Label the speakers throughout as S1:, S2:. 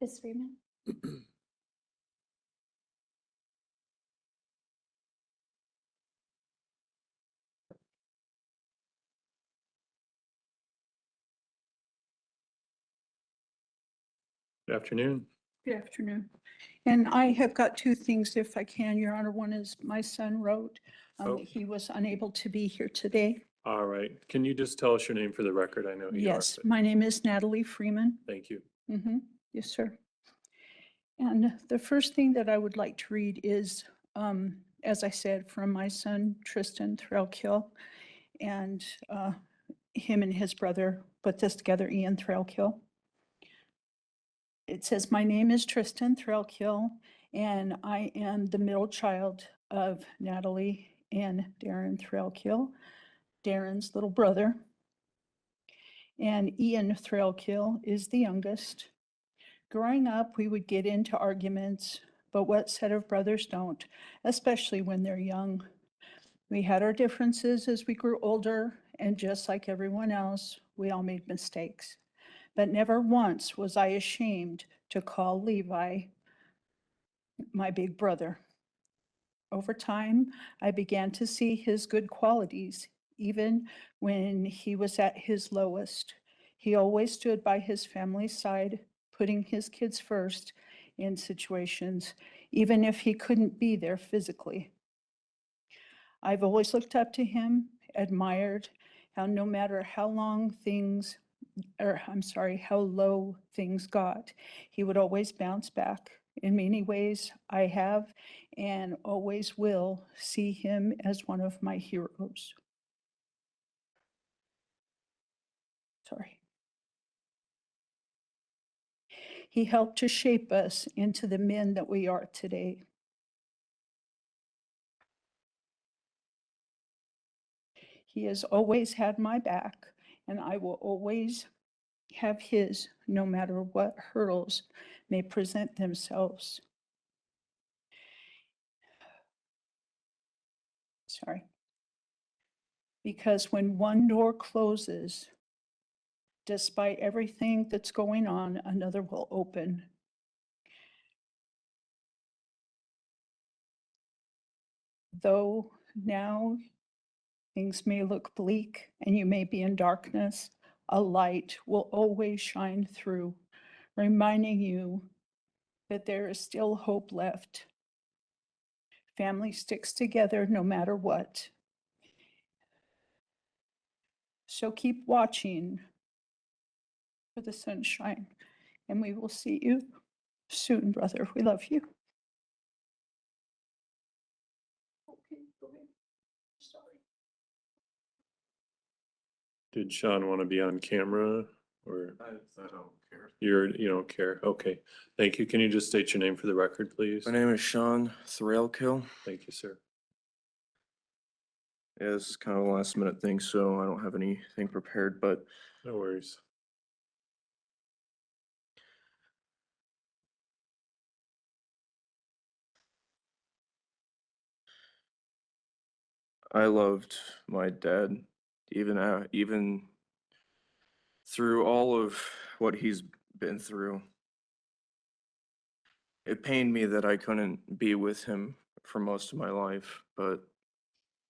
S1: Ms. Freeman?
S2: Good afternoon.
S3: Good afternoon. And I have got two things, if I can, Your Honor. One is my son wrote
S2: Oh.
S3: that he was unable to be here today.
S2: All right. Can you just tell us your name for the record? I know who you are.
S3: Yes,
S2: but
S3: my name is Natalie Freeman.
S2: Thank you.
S3: Yes, sir. And the first thing that I would like to read is, as I said, from my son Tristan Thrailkill, and him and his brother put this together, Ian Thrailkill. It says, "My name is Tristan Thrailkill, and I am the middle child of Natalie and Darin Thrailkill, Darin's little brother. And Ian Thrailkill is the youngest. Growing up, we would get into arguments, but what set of brothers don't, especially when they're young? We had our differences as we grew older, and just like everyone else, we all made mistakes. But never once was I ashamed to call Levi my big brother. Over time, I began to see his good qualities, even when he was at his lowest. He always stood by his family's side, putting his kids first in situations, even if he couldn't be there physically. I've always looked up to him, admired how no matter how low things got, he would always bounce back. In many ways, I have and always will see him as one of my heroes." Sorry. He helped to shape us into the men that we are today. He has always had my back, and I will always have his, no matter what hurdles may present themselves. Sorry. Because when one door closes, despite everything that's going on, another will open. Though now things may look bleak and you may be in darkness, a light will always shine through, reminding you that there is still hope left. Family sticks together no matter what. So keep watching for the sunshine, and we will see you soon, brother. We love you. Okay, go ahead. Sorry.
S2: Did Sean want to be on camera or
S4: I don't care.
S2: you don't care? Okay. Thank you. Can you just state your name for the record, please?
S4: My name is Sean Thrailkill.
S2: Thank you, sir.
S4: Yeah, this is kind of a last minute thing, so I don't have anything prepared, but
S2: No worries.
S4: I loved my dad, even through all of what he's been through. It pained me that I couldn't be with him for most of my life, but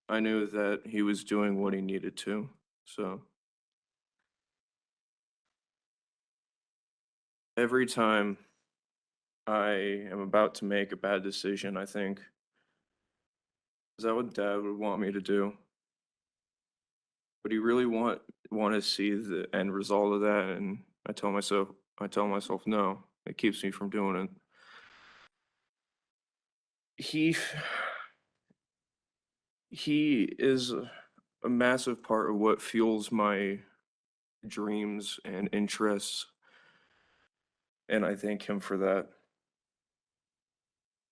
S4: I knew that he was doing what he needed to, so. Every time I am about to make a bad decision, I think, is that what Dad would want me to do? Would he really want to see the end result of that? And I tell myself no. It keeps me from doing it. He is a massive part of what fuels my dreams and interests, and I thank him for that.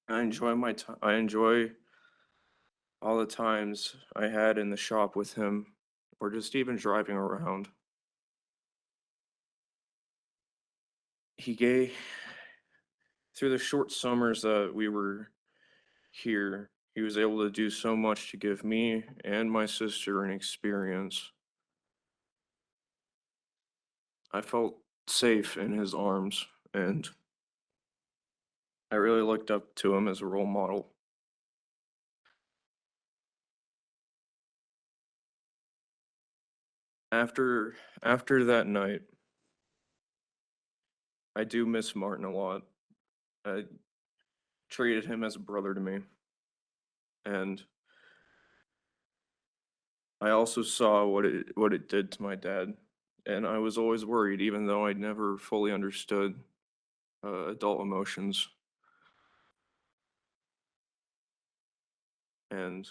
S4: I enjoy my time. I enjoy all the times I had in the shop with him, or just even driving around. Through the short summers that we were here, he was able to do so much to give me and my sister an experience. I felt safe in his arms, and I really looked up to him as a role model. After that night, I do miss Martin a lot. I treated him as a brother to me. And I also saw what it did to my dad. And I was always worried, even though I never fully understood adult emotions. And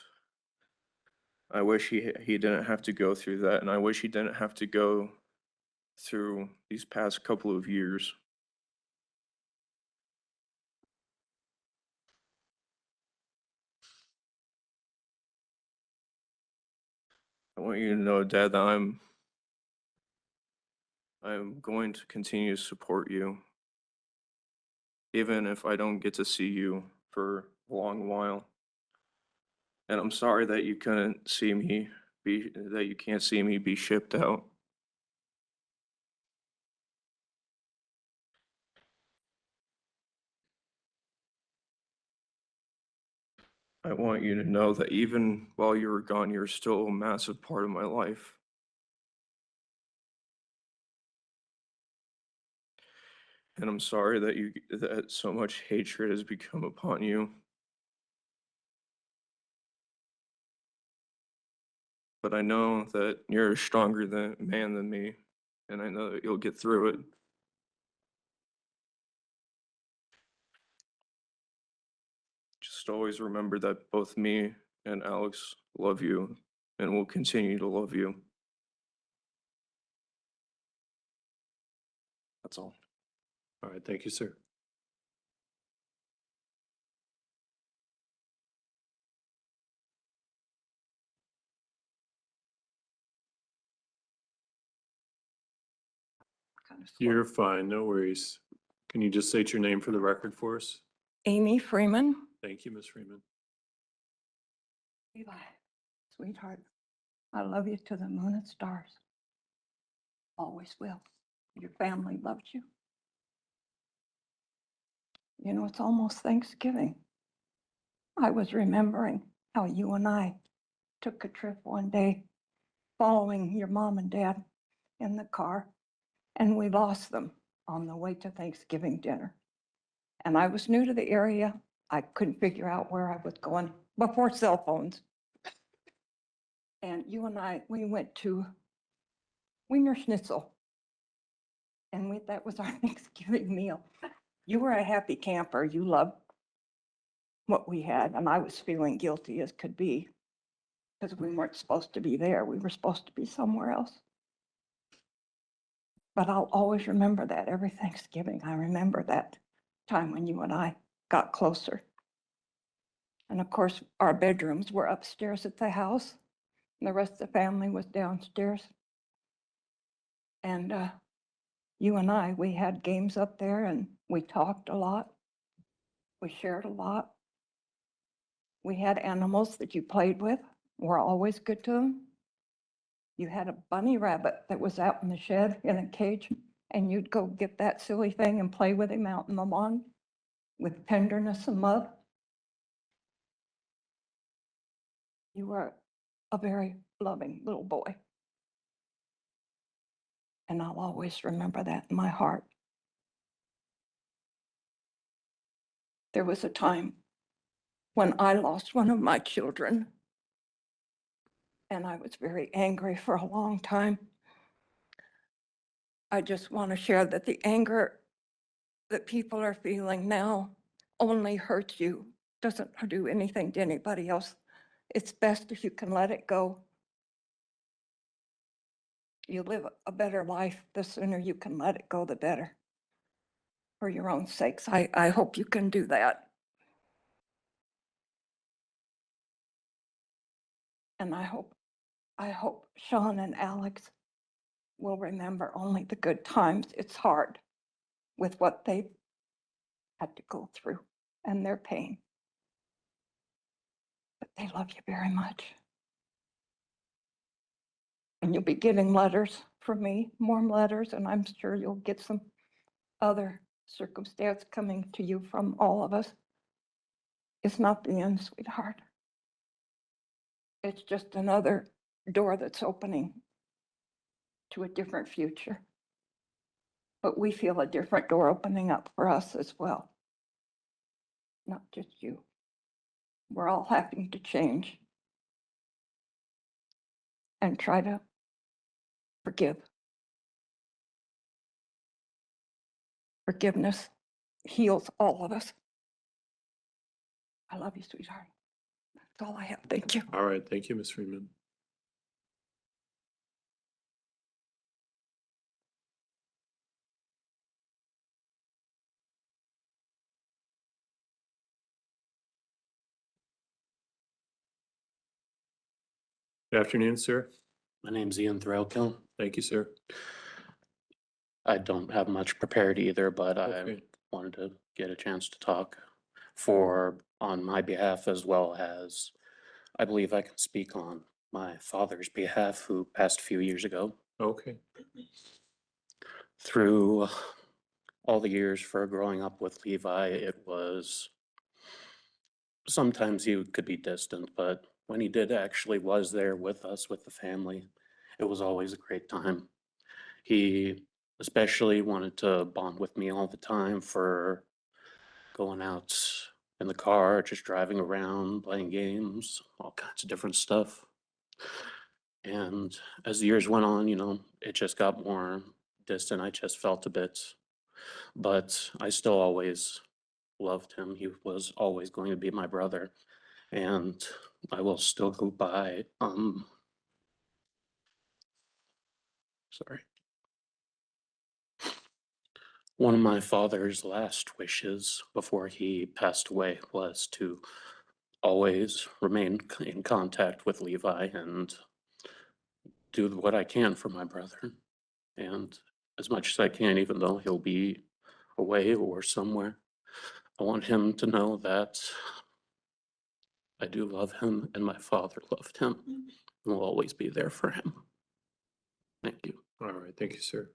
S4: I wish he didn't have to go through that, and I wish he didn't have to go through these past couple of years. I want you to know, Dad, that I'm going to continue to support you, even if I don't get to see you for a long while. And I'm sorry that you couldn't see me that you can't see me be shipped out. I want you to know that even while you were gone, you're still a massive part of my life. And I'm sorry that so much hatred has become upon you. But I know that you're a stronger man than me, and I know that you'll get through it. Just always remember that both me and Alex love you and will continue to love you. That's all.
S2: All right, thank you, sir.
S1: Kind of slow.
S2: You're fine, no worries. Can you just state your name for the record for us?
S1: Amy Freeman.
S2: Thank you, Ms. Freeman.
S1: Levi, sweetheart, I love you to the moon and stars. Always will. Your family loves you. You know, it's almost Thanksgiving. I was remembering how you and I took a trip one day following your mom and dad in the car, and we lost them on the way to Thanksgiving dinner. And I was new to the area. I couldn't figure out where I was going before cell phones. And you and I, we went to Wiener Schnitzel. And that was our Thanksgiving meal. You were a happy camper. You loved what we had. And I was feeling guilty as could be because we weren't supposed to be there. We were supposed to be somewhere else. But I'll always remember that every Thanksgiving. I remember that time when you and I got closer. And of course, our bedrooms were upstairs at the house, and the rest of the family was downstairs. And you and I, we had games up there, and we talked a lot. We shared a lot. We had animals that you played with. We're always good to them. You had a bunny rabbit that was out in the shed in a cage, and you'd go get that silly thing and play with him out in the lawn with tenderness and love. You were a very loving little boy. And I'll always remember that in my heart. There was a time when I lost one of my children, and I was very angry for a long time. I just want to share that the anger that people are feeling now only hurts you, doesn't do anything to anybody else. It's best if you can let it go. You live a better life, the sooner you can let it go, the better. For your own sakes, I hope you can do that. And I hope Sean and Alex will remember only the good times. It's hard with what they've had to go through and their pain. But they love you very much. And you'll be getting letters from me, more letters, and I'm sure you'll get some other circumstance coming to you from all of us is not the end, sweetheart. It's just another door that's opening to a different future. But we feel a different door opening up for us as well. Not just you. We're all having to change and try to forgive. Forgiveness heals all of us. I love you, sweetheart. That's all I have. Thank you.
S2: All right, thank you, Ms. Freeman. Good afternoon, sir.
S5: My name's Darin Thrailkill.
S2: Thank you, sir.
S5: I don't have much prepared either, but I
S2: Okay.
S5: wanted to get a chance to talk on my behalf, as well as I believe I can speak on my father's behalf, who passed a few years ago.
S2: Okay,
S5: Through all the years for growing up with Levi, it was sometimes he could be distant, but when he did actually was there with us, with the family, it was always a great time. He especially wanted to bond with me all the time for going out in the car, just driving around, playing games, all kinds of different stuff. And as the years went on, it just got more distant. I just felt a bit, but I still always loved him. He was always going to be my brother. And I will still go by, sorry. One of my father's last wishes before he passed away was to always remain in contact with Levi and do what I can for my brother. And as much as I can, even though he'll be away or somewhere, I want him to know that I do love him and my father loved him and will always be there for him. Thank you.
S2: all right, thank you, sir.